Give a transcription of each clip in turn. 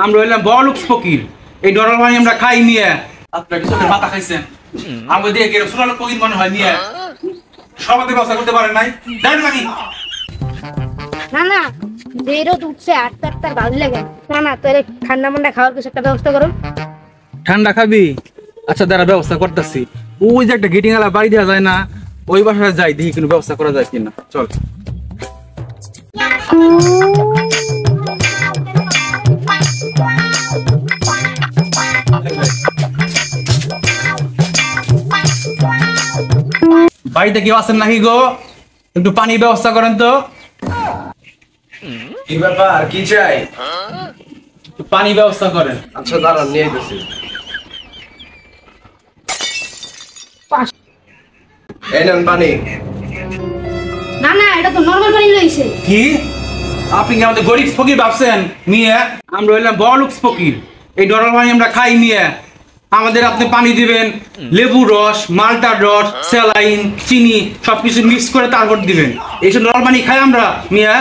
আমরা হইলাম বড়লোক ফকির। এই নরমাল পানি আমরা খাই নিয়ে আপনার কি চোখের মাথা খাইছেন? আমাকে দিয়ে কেন ছোট লোক ফকির মনে হয় নিয়ে সবাই ব্যবস্থা করতে পারেন নাই? দেন পানি। না না, যে রোদ উঠছে আটটা আটটার ভালো লাগে না। না তোর ঠান্ডা মান্ডা খাওয়ার কিছু একটা ব্যবস্থা করুন। ঠান্ডা খাবি? আচ্ছা দাঁড়া, ব্যবস্থা করতেছি। ওই যে একটা গেটিং আলা বাড়ি দেওয়া যায় না, ওই বাসায় যাই, দেখি কোনো ব্যবস্থা করা যায় কিনা। চল। বাড়িতে কেউ আছেন নাকি গো? একটু পানির ব্যবস্থা করেন তো। কি ব্যাপার, কি চাই? পানি ব্যবস্থা করেন। আচ্ছা দাঁড়ান, নিয়ে গেছি। এই নেন পানি। না না, এটা তো নরমাল পানি লইছে। কি আপনি কি আমাদের গরিব ফকির ভাবছেন? নিয়ে আমরা হইলাম বড়লোক ফকির। এই নরমাল পানি আমরা খাই নিয়ে আমাদের আপনি পানি দিবেন লেবু রস, মালটার রস, স্যালাইন, চিনি সবকিছু মিক্স করে তারপর দিবেন। এইসব নরমাল পানি খাই আমরা মিয়া।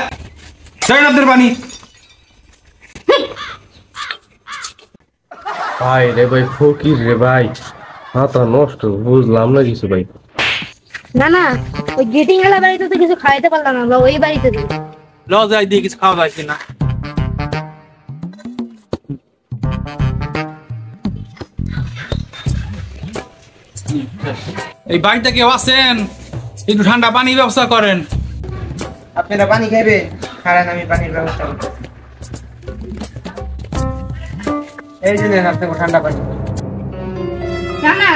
দেন আপনাদের পানি। ভাই রে ভাই, ফকির রে ভাই, মাথা নষ্ট, বুঝলাম না কিছু ভাই। না না, ওই গেটিং ওয়ালা বাড়িতে তো কিছু খাইতে পারলাম না, আমরা ওই বাড়িতে যাই। লজায় দিয়ে কিছু খাওয়া যায় কিনা। এই বাড়িতে কেউ আছেন? একটু ঠান্ডা পানির ব্যবস্থা করেন। আপনারা পানি খাইবে? খারান, আমি পানির ব্যবস্থা করব। এই যে নেন আপনাকে ঠান্ডা পানি। না না,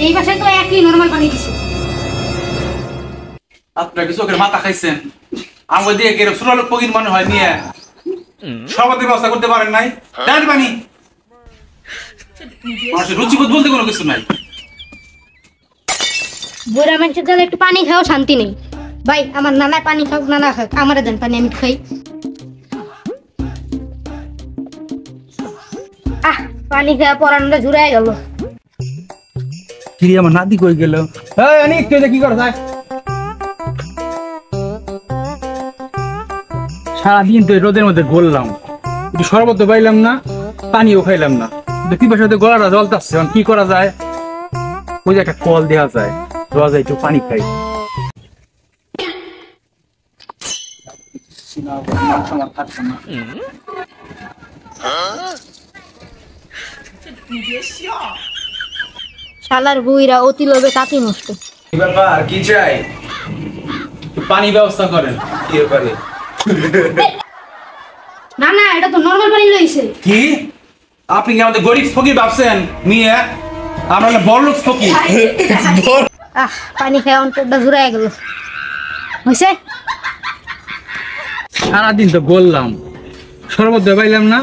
এই বাসায় তো একই নরমাল পানি দিছে। আপনার কি চোখের মাথা খাইছেন? আমাকে দিয়ে কেন ছোট লোক ফকির মনে হয় নিয়ে সবাই ব্যবস্থা করতে পারেন নাই? দেন পানি। মানুষের রুচিবোধ বলতে কোনো কিছু নাই। বুড়া মানুষের জন্য একটু পানি খাও, শান্তি নেই। ভাই আমার নানা পানি খাও, নানা খাক, আমারে দেন পানি, আমি খাই। পানি খাওয়া পরানোটা জুড়াই গেল। কি আমার নাতি কই গেল? এই অনেক কি করে যায়? সারাদিন তো রোদের মধ্যে গড়লাম, একটু শরবত পাইলাম না, পানিও খাইলাম না, কি সাথে গলাটা জ্বলতাছে। কি করা যায়? ওই যে একটা কল দেওয়া যায়, দেওয়া যায়, একটু পানি খাই। শালার বুইরা অতি লোভে তাঁতি নষ্ট। কি ব্যাপার, কি চাই? পানি ব্যবস্থা করেন। কি পানি? না না, এটা তো নরমাল পানি লইছে। কি আপনি কি আমাদের গরিব ফকির ভাবছেন? নিয়ে আমরা বড়লোক ফকির। পানি খাওয়া অন্তরটা জুড়াই গেল। হইছে? সারাদিন তো গড়লাম, শরবত পাইলাম না,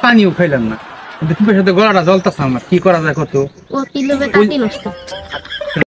পানিও খাইলাম না, কিন্তু সাথে গলাটা জ্বলতাছে আমার। কি করা যায় কত? অতি লোভে তাঁতি নষ্ট।